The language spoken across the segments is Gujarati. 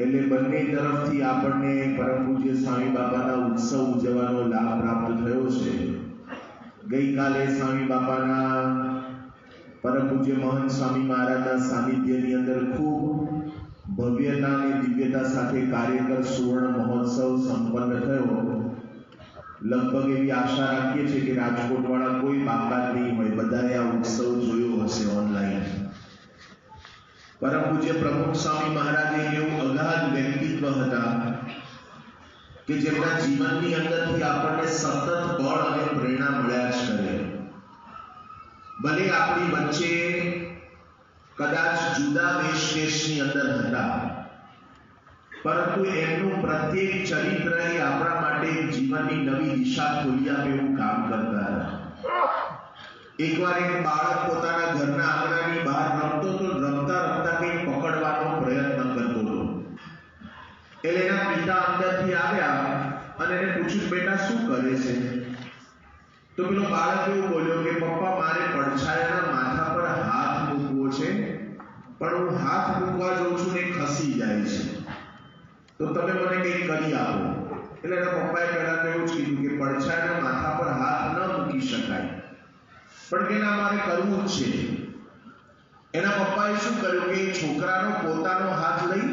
એટલે બંને તરફથી આપણને પરમ પૂજ્ય સ્વામી બાપાના ઉત્સવ ઉજવવાનો લાભ પ્રાપ્ત થયો છે. ગઈકાલે સ્વામી બાપાના પરમ પૂજ્ય મહંત સ્વામી મહારાજના સાનિધ્યની અંદર ખૂબ ભવ્યતા અને દિવ્યતા સાથે કાર્યકર સુવર્ણ મહોત્સવ સંપન્ન થયો. લગભગ એવી આશા રાખીએ છીએ કે રાજકોટવાળા કોઈ બાકાત નહીં હોય, બધાએ આ ઉત્સવ જોયો હશે ઓનલાઈન. પરમ પૂજ્ય પ્રમુખ સ્વામી મહારાજે એવું અગાધ વ્યક્તિત્વ હતા કે જેમના જીવનની અંદરથી આપણને સતત બળ અને પ્રેરણા મળ્યા જ કરે. ભલે આપણી વચ્ચે કદાચ જુદા દેશની અંદર હતા, પરંતુ એમનું પ્રત્યેક ચરિત્ર એ આપણા માટે જીવનની નવી દિશા ખોલી આપે એવું કામ કરતા હતા. એકવાર એક બાળક પોતાના ઘરના આંગણાની બહાર રમતો તો રમતા રમતા કંઈક પકડવાનો પ્રયત્ન કરતો હતો. એટલે એના પિતા અંદરથી આવ્યા અને એને પૂછ્યું, બેટા શું કરે છે? તો પેલો બાળક એવું બોલ્યો કે પપ્પા, મારે પડછાયાના માથા પર હાથ મૂકવો છે, પણ હું હાથ મૂકવા જઉં છું ને ખસી જાય છે, તો તમે મને કંઈક કરી આપો. એટલે એના પપ્પાએ પહેલા તો એવું જ કીધું કે પડછાયાના માથા પર હાથ ન મૂકી શકાય, પણ કે ના, મારે કરવું જ છે. એના પપ્પાએ શું કર્યું કે છોકરાનો પોતાનો હાથ લઈ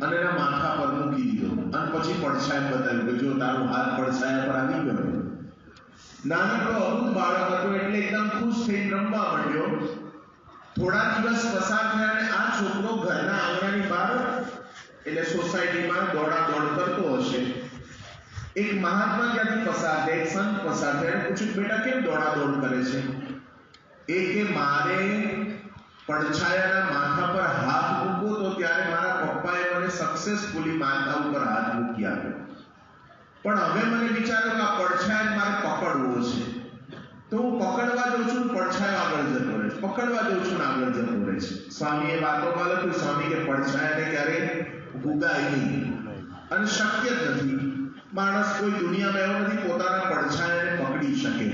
અને એના માથા પર મૂકી દીધો અને પછી પડછાયા બતાવ્યું કે જો તારો હાથ પડછાયા પર આવી ગયો. નાનકડો અબૂત બાળક હતો એટલે એકદમ ખુશ થઈને રમવા માંડ્યો. થોડા દિવસ પસાર થયા અને આ છોકરો ઘરના આંગણાની બહાર એટલે સોસાયટીમાં દોડાદોડ કરતો હશે. એક મહાત્મા ત્યાંથી પસાર થયા, એક સંત પસાર થયા. એને પૂછ્યું, બેટા કેમ દોડાદોડ કરે છે? એ કે મારે પડછાયાના માથા પર હાથ મૂકવો તો ત્યારે મારા પપ્પાએ મને સક્સેસફુલી માથા ઉપર હાથ મૂકી આપ્યો, પણ હવે મને વિચાર્યો કે આ પડછાયા મારે પકડવો છે, તો હું પકડવા જઉં છું, પડછાયો આગળ જતો રહે છે, પકડવા જઉં છું ને આગળ જતો રહે છે. સ્વામીએ વાતોમાં લખ્યું, સ્વામી કે પડછાયાને ક્યારે ભૂગાય નહીં અને શક્ય જ નથી. માણસ કોઈ દુનિયામાં એવો નથી પોતાના પડછાયાને પકડી શકે.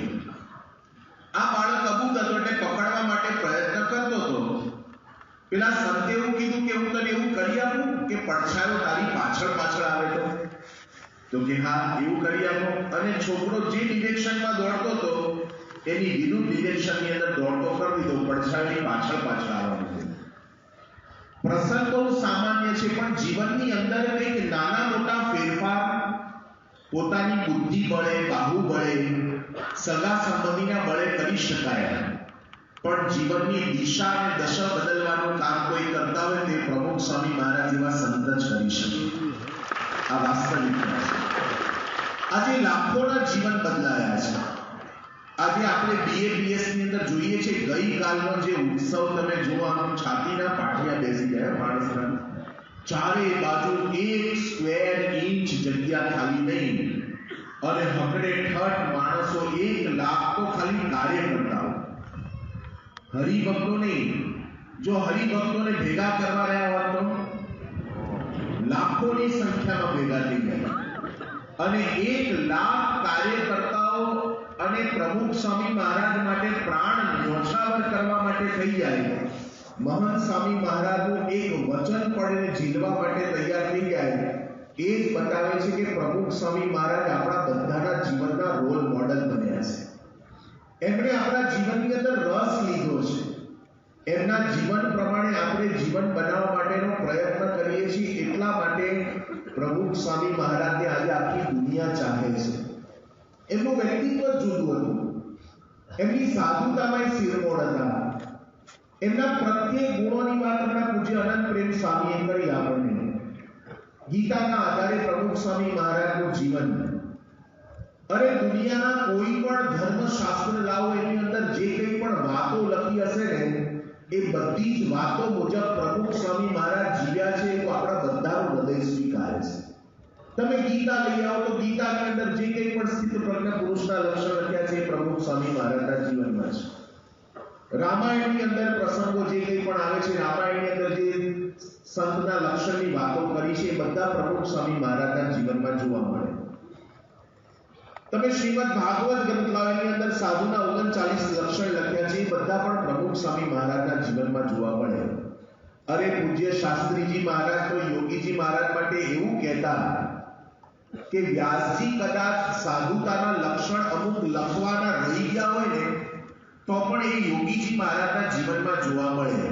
આ બાળક અબૂત હતો એટલે પકડવા માટે પ્રયત્ન કરતો હતો. પેલા સંતે એવું કીધું કે હું તને એવું કરી આપું કે પડછાયો તારી પાછળ પાછળ આવે તો કે હા, એવું કરી આપો. અને છોકરો જે ડિરેક્શનમાં દોડતો હતો એની વિરુદ્ધ ડિરેક્શનની અંદર દોડતો કરી દીધો, પડછાયોની પાછળ પાછળ આવવાનું. પ્રસંગ બહુ સામાન્ય છે, પણ જીવનની અંદર કંઈક નાના મોટા ફેરફાર પોતાની બુદ્ધિ બળે, બાહુબળે, સગા સંબંધીના બળે કરી શકાય, પણ જીવનની દિશા અને દશા બદલવાનું કામ કોઈ કરતા હોય તે પ્રમુખ સ્વામી મહારાજ એવા સંત જ કરી શકે. આ વાસ્તવિકતા છે. આજે લાખોના જીવન બદલાયા છે. આજે આપણે BABS ની અંદર જોઈએ છે, ગઈકાલનો જે ઉત્સવ તમે જુઓ, આમ છાતીના પાટિયા બેસી ગયા માણસના. ચારે બાજુ 1 સ્ક્વેર ઇંચ જગ્યા ખાલી નહીં અને હકડે ઠઠ માણસો, 1 લાખ તો ખાલી કાર્યકર્તાઓ, હરિભક્તો નહીં. જો હરિભક્તોને ભેગા કરવા રહ્યા હોત તો લાખોની સંખ્યામાં ભેગા થઈ ગયા અને 1 લાખ કાર્યકર્તાઓ અને પ્રમુખ સ્વામી મહારાજ માટે પ્રાણ ન્યોછાવર કરવા માટે થઈ જાય. મહંત સ્વામી મહારાજનું એક વચન પડે ઝીલવા માટે તૈયાર થઈ જાય. એ જ બતાવે છે કે પ્રમુખ સ્વામી મહારાજ આપણા બધાના જીવનના રોલ મોડલ બન્યા છે. એમણે આપણા જીવનની અંદર રસ લીધો છે. એમના જીવન પ્રમાણે આપણે જીવન બનાવવા માટેનો પ્રયત્ન કરીએ છીએ. એટલા માટે પ્રમુખ સ્વામી મહારાજને આજે આખી દુનિયા ચાહે છે. એમનું વ્યક્તિત્વ જુદું હતું. એમની સાધુતામાં શિરમોડ હતા. એમના પ્રત્યેક ગુણોની વાત આપણા પૂજ્ય અનંત પ્રેમ સ્વામીએ કરી આપણને. ગીતાના આધારે પ્રમુખ સ્વામી મહારાજનું જીવન, અરે દુનિયાના કોઈ પણ ધર્મશાસ્ત્ર લાવો, એની અંદર જે કંઈ પણ વાતો લખી હશે ને એ બધી જ વાતો મુજબ પ્રમુખ સ્વામી મહારાજ જીવ્યા છે એવું આપણા બધાનું હૃદય સ્વીકારે છે. તમે ગીતા લઈ આવો તો ગીતાની અંદર જે કંઈ પણ સ્થિત પ્રજ્ઞ પુરુષના લક્ષણ લખ્યા છે એ પ્રમુખ સ્વામી મહારાજના જીવનમાં છે. રામાયણની અંદર પ્રસંગો જે કંઈ પણ આવે છે, રામાયણની અંદર જે સંતના લક્ષણની વાતો કરી છે એ બધા પ્રમુખ સ્વામી મહારાજના જીવનમાં જોવા મળે. તમે શ્રીમદ ભાગવત ગ્રંથ લાવો, એની અંદર સાધુના 39 લક્ષણ લખ્યા છે એ બધા પણ પ્રમુખ સ્વામી મહારાજના જીવનમાં જોવા મળે. અરે પૂજ્ય શાસ્ત્રીજી મહારાજ તો યોગીજી મહારાજ કહેતા કે વ્યાસજી કદાચ સાધુતાના લક્ષણ અમુક લખવાના રહી ગયા હોય ને તો પણ એ યોગીજી મહારાજના જીવનમાં જોવા મળે.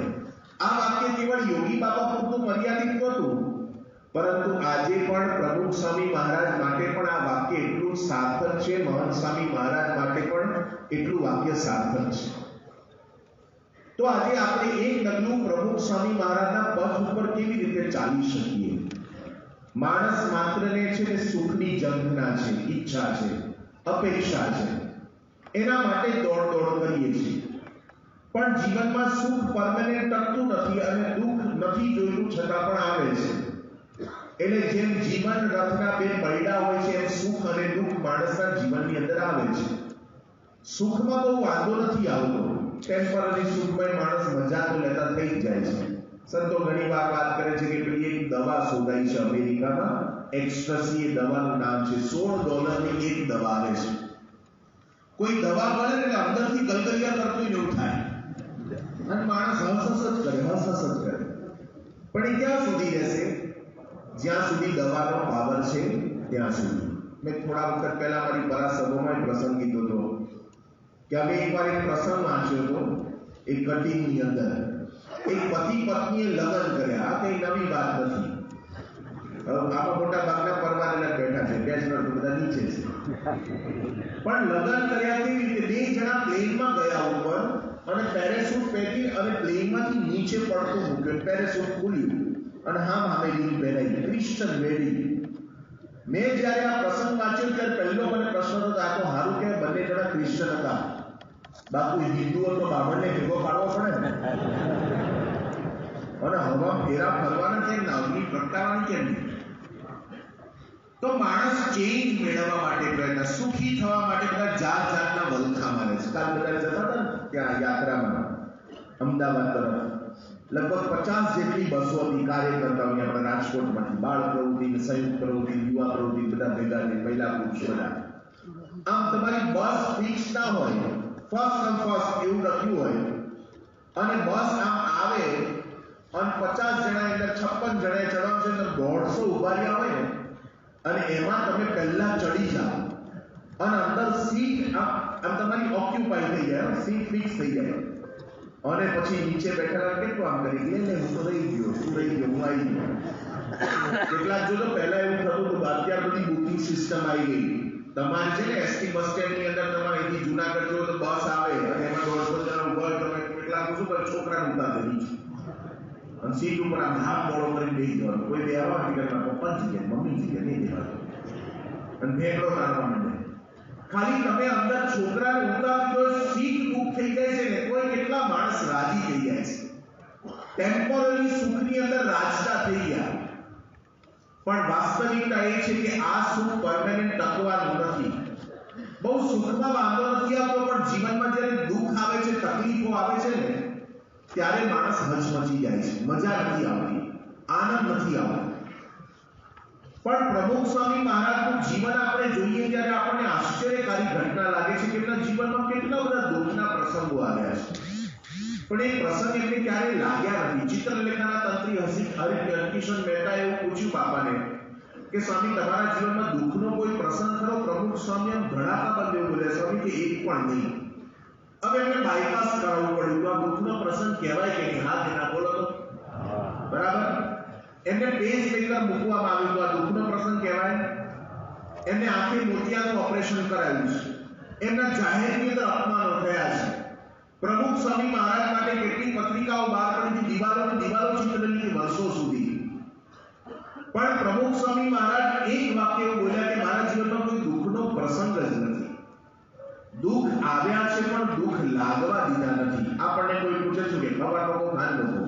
આ વાક્ય કેવળ યોગી બાબા પૂરતું મર્યાદિત નહોતું, પરંતુ આજે પણ પ્રમુખ સ્વામી મહારાજ માટે પણ આ વાક્ય એટલું સાર્થક છે, મહંત સ્વામી મહારાજ માટે પણ એટલું વાક્ય સાર્થક છે. તો આજે આપણે એક ડગલું પ્રમુખ સ્વામી મહારાજના પથ ઉપર કેવી રીતે ચાલી શકીએ? માણસ માત્રને છે તે સુખની ઝંખના છે, ઈચ્છા છે, અપેક્ષા છે, એના માટે દોડ કરીએ છીએ. પણ જીવનમાં સુખ પરમેનન્ટ ટકતું નથી અને દુઃખ નથી જોયું છતાં પણ આવે છે. એટલે જેમ જીવન રથના બે પૈડા હોય છે એમ સુખ અને દુઃખ માણસના જીવનની અંદર આવે છે. સુખમાં બહુ વાંધો નથી આવતો, ટેમ્પરરી સુખમાં માણસ મજા તો લેતા થઈ જ જાય છે. સંતો ઘણી વાર વાત કરે છે કે પેલી એક દવા શોધાઈ છે અમેરિકામાં, એક્સ્ટ્રસી એ દવાનું નામ છે. $16 એક દવા આવે છે. કોઈ દવા મળે ને અંદરથી ગલગલિયા કરતું એવું થાય અને માણસ હસ જ કરે. પણ એ ક્યાં સુધી રહેશે? જ્યાં સુધી દવાનો પાવર છે ત્યાં સુધી. મેં થોડા વખત પહેલા મારી પરાસભામાં પ્રસંગ કીધો હતો કે અમે એકવાર એક પ્રસંગ વાંચ્યો હતો. એક કટિંગની અંદર એક પતિ પત્નીએ લગ્ન કર્યા. આ કઈ નવી વાત નથી. આમાં મોટા ભાગના પરમાનેલા બેઠા છે, બેચલર તો બધા નીચે છે. પણ લગ્ન કર્યા કેવી રીતે? બે જણા પ્લેનમાં ગયા ઉપર અને પેરેશૂટ પહેરી અને પ્લેનમાંથી નીચે પડતું મૂક્યું. પેરેશૂટ ખુલ્યું અને હામે રીંગ પહેરાઈ, ક્રિશ્ચન વેડિંગ. મેં જ્યારે આ પ્રસંગ વાંચ્યો ત્યારે પહેલો મને પ્રશ્ન હતો, આ તો સારું કે બંને જણા ક્રિશ્ચન હતા. બાપુ હિન્દુઓ તો બામણને ભેગો પાડવો પડે ને, અને હવા ફેરા ફરવાના છે, નાવની પ્રગટાવાની કેમ નહીં? તો માણસ ચેન્જ મેળવવા માટે પ્રયત્ન, સુખી થવા માટે બધા જાતના વલખા મારે છે. કાલ બધા જતા હતા ને ત્યાં યાત્રામાં અમદાવાદ તરફ, લગભગ 50 જેટલી બસો હતી કાર્યકર્તાઓ આપણા રાજકોટમાંથી. બાળ પ્રવૃત્તિ, સંયુક્ત પ્રવૃત્તિ, યુવા પ્રવૃત્તિ બધા ભેગા થઈ, પહેલા પુરુષ બધા. આમ તમારી બસ ફિક્સ ના હોય, ફર્સ્ટ કમ ફર્સ્ટ એવું લખ્યું હોય અને બસ આમ આવે અને 50 જણા અંદર 56 જણાએ ચડવાનું છે, અંદર 150 ઉભા રહ્યા હોય ને, અને એમાં તમે પહેલા ચડી જાઓ અને અંદર સીટ આમ તમારી ઓક્યુપાઈ થઈ જાય, સીટ ફિક્સ થઈ જાય. અને પછી નીચે બેઠેલા કેટલું આમ કરી લે હું તો રહી ગયો, હું આવી ગયો. કેટલાક જો તો પહેલા એવું થતું હતું, અત્યાર બધી બુકિંગ સિસ્ટમ આવી ગઈ. તમારે છે ને એસટી બસ સ્ટેન્ડની અંદર તમારે અહીંથી જુનાગઢ જો તો બસ આવે અને એમાં 150 જણા ઉભા હોય, તમે કેટલાક શું કરે, છોકરાને ઉતારે નીચે અને સીટ ઉપર આમ હાથ મોડો કરીને બેસી જવાનું. કોઈ બેહવા ટિકટમાં પપ્પાની જગ્યાએ, મમ્મીની જગ્યાએ નહીં બેસવાનું અને ભેગડો કાઢવા માંડે. ખાલી તમે અંદર છોકરાને ઉતારી દો, સીટ બુક થઈ જાય છે ને, કોઈ કેટલા માણસ રાજી થઈ જાય છે. ટેમ્પરરી સુખની અંદર રાજતા થઈ ગયા. પણ વાસ્તવિકતા એ છે કે આ સુખ પરમેનન્ટ ટકવાનું નથી. બહુ સુખમાં વાંધો નથી આવતો, પણ જીવનમાં જ્યારે દુઃખ આવે છે, તકલીફો આવે છે ને, ત્યારે માણસ હચમચી જાય છે. મજા નથી આવતી, આનંદ નથી આવતો. પણ પ્રમુખ સ્વામી મહારાજનું જીવન આપણે જોઈએ ત્યારે આપણને આશ્ચર્યકારી ઘટના લાગે છે કે એમના જીવનમાં કેટલા બધા દુઃખના પ્રસંગો આવ્યા છે. પણ એ પ્રસંગ એમને ક્યારે લાગ્યા નથી. ચિત્રલેખાના તંત્રી હરિકિશન મહેતા એવું પૂછ્યું બાપાને કે સ્વામી તમારા જીવનમાં દુઃખનો કોઈ પ્રસંગ ખરો? પ્રમુખ સ્વામી એમ ઘણાતા બંધ એવું બોલ્યા, સ્વામી કે એક પણ નહીં. હવે એમને બાયપાસ કરાવવું પડ્યું. તો આ દુઃખનો પ્રસંગ કહેવાય કે નહીં? હા કે ના બોલો તો બરાબર. એમને પેજ મેકર મૂકવામાં આવ્યું તો આ દુઃખનો પ્રસંગ કહેવાય? એમને આંખે મોતિયાનું ઓપરેશન કરાવ્યું છે. એમના જાહેરની અંદર અપમાનો થયા છે. પ્રમુખ સ્વામી મહારાજ માટે કેટલી પત્રિકાઓ બહાર પડી, દિવાલો ચિતરેલી વર્ષો સુધી. પણ પ્રમુખ સ્વામી મહારાજ એક વાક્ય એવું બોલ્યા કે મારા જીવનમાં કોઈ દુઃખનો પ્રસંગ જ નથી. દુઃખ આવ્યા છે પણ દુઃખ લાગવા દીધા નથી. આપણને કોઈ પૂછે છે કે સવારનો બહુ ખાન લોકો,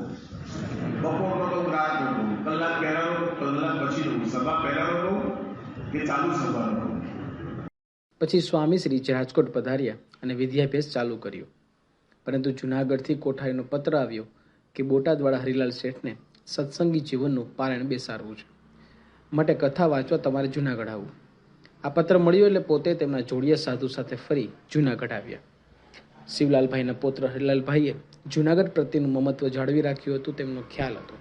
બપોરનો તો રાત લોકો, કલાક પહેલાનો કલાક પછીનો, સભા પહેલાનો કે ચાલુ સભાનો. પછી સ્વામી શ્રી રાજકોટ પધાર્યા અને વિદ્યાભ્યાસ ચાલુ કર્યો. પરંતુ જૂનાગઢથી કોઠારીનો પત્ર આવ્યો કે બોટાદવાળા હરિલાલ શેઠને સત્સંગી જીવનનું પારાયણ બેસાડવું છે, માટે કથા વાંચવા તમારે જૂનાગઢ આવવું. આ પત્ર મળ્યો એટલે પોતે તેમના જોડિયા સાધુ સાથે ફરી જૂનાગઢ આવ્યા. શિવલાલભાઈના પુત્ર હરિલાલભાઈએ જૂનાગઢ પ્રત્યેનું મમત્વ જાળવી રાખ્યું હતું, તેમનો ખ્યાલ હતો.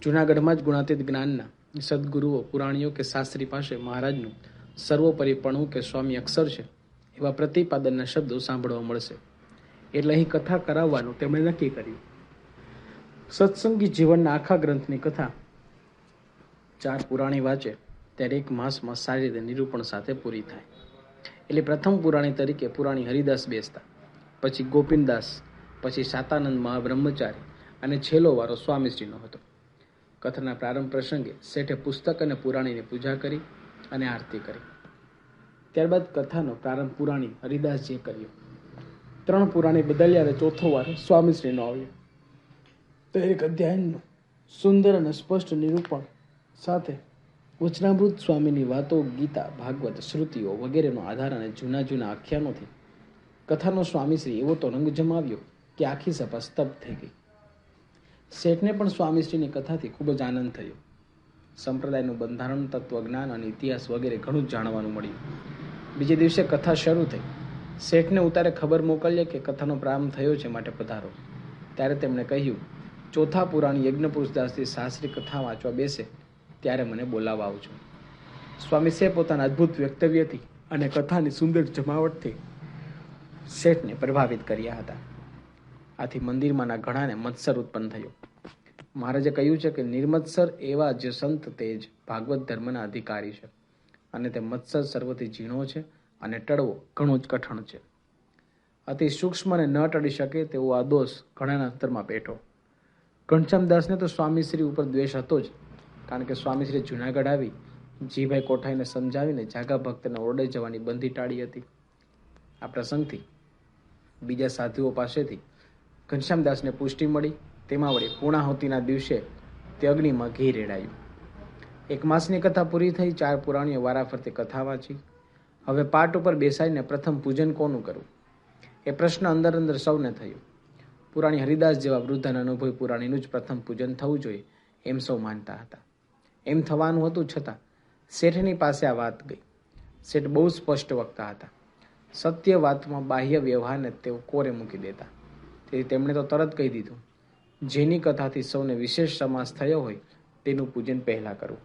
જૂનાગઢમાં જ ગુણાતીત જ્ઞાનના સદગુરુઓ, પુરાણીઓ કે શાસ્ત્રી પાસે મહારાજનું સર્વોપરીપણું કે સ્વામી અક્ષર છે એવા પ્રતિપાદનના શબ્દો સાંભળવા મળશે. એટલે અહીં કથા કરાવવાનું તેમણે નક્કી કર્યું. સત્સંગી જીવનના આખા ગ્રંથની કથા 4 પુરાણી વાંચે ત્યારે 1 માસમાં સારી રીતે નિરૂપણ સાથે પૂરી થાય. એટલે પ્રથમ પુરાણી તરીકે પુરાણી હરિદાસ બેસતા, પછી ગોપીનદાસ, પછી શાતાનંદ મહાબ્રહ્મચારી અને છેલ્લો વારો સ્વામીશ્રીનો હતો. કથાના પ્રારંભ પ્રસંગે શેઠે પુસ્તક અને પુરાણીની પૂજા કરી અને આરતી કરી. ત્યારબાદ કથાનો પ્રારંભ પુરાણી હરિદાસજીએ કર્યો. 3 પુરાણી બદલ્યા અને ચોથો વારો સ્વામીશ્રીનો આવ્યો. દરેક અધ્યાયનું સુંદર અને સ્પષ્ટ નિરૂપણ સાથે વચનામૃત સ્વામીની વાતો, ગીતા, ભાગવત, શ્રુતિઓ વગેરેનો આધાર અને જૂના આખ્યાનોથી કથાનો સ્વામીશ્રી એવો તો રંગ જમાવ્યો કે આખી સભા સ્તબ્ધ થઈ ગઈ. શેઠને પણ સ્વામીશ્રીની કથાથી ખૂબ જ આનંદ થયો. સંપ્રદાયનું બંધારણ, તત્વજ્ઞાન અને ઇતિહાસ વગેરે ઘણું જ જાણવાનું મળ્યું. બીજે દિવસે કથા શરૂ થઈ. શેઠને ઉતારે ખબર મોકલીએ કે કથાનો પ્રારંભ થયો છે, માટે પધારો. ત્યારે તેમણે કહ્યું, ચોથા પુરાણી યજ્ઞપુરુષદાસથી શાસ્ત્રી કથા વાંચવા બેસે ત્યારે મને બોલાવવા આવજો. સ્વામીશ્રીએ પોતાના અદ્ભુત વ્યક્તવ્યથી અને કથાની સુંદર જમાવટથી શેઠને પ્રભાવિત કર્યા હતા. આથી મંદિરમાંના ઘણાને મત્સર ઉત્પન્ન થયો. મહારાજે કહ્યું છે કે નિર્મત્સર એવા જે સંત તે જ ભાગવત ધર્મના અધિકારી છે, અને તે મત્સર સર્વથી ઝીણો છે અને ટળવો ઘણો જ કઠણ છે. અતિ સૂક્ષ્મને ન ટળી શકે તેવો આ દોષ ઘણાના અંતરમાં બેઠો. ઘનશ્યામદાસને તો સ્વામીશ્રી ઉપર દ્વેષ હતો જ, કારણ કે સ્વામીશ્રી જુનાગઢ આવી જીભાઈ કોઠાઈને સમજાવીને જાગા ભક્તને ઓરડે જવાની બંધી ટાળી હતી. આ પ્રસંગથી બીજા સાધુઓ પાસેથી ઘનશ્યામદાસને પુષ્ટિ મળી. તેમાં વળી પૂર્ણાહુતિના દિવસે તે અગ્નિમાં ઘી રેડાયું. 1 માસની કથા પૂરી થઈ. 4 પુરાણીઓ વારાફરતી કથા વાંચી. હવે પાટ ઉપર બેસાડીને પ્રથમ પૂજન કોનું કરવું એ પ્રશ્ન અંદર સૌને થયો. પુરાણી હરિદાસ જેવા વૃદ્ધ અનુભવી પુરાણીનું જ પ્રથમ પૂજન થવું જોઈએ એમ સૌ માનતા હતા. એમ થવાનું હતું, છતાં શેઠની પાસે આ વાત ગઈ. શેઠ બહુ સ્પષ્ટ વક્તા હતા. સત્ય વાતમાં બાહ્ય વ્યવહારને તેઓ કોરે મૂકી દેતા. તેથી તેમણે તો તરત કહી દીધું, જેની કથાથી સૌને વિશેષ સમાસ થયો હોય તેનું પૂજન પહેલા કરવું.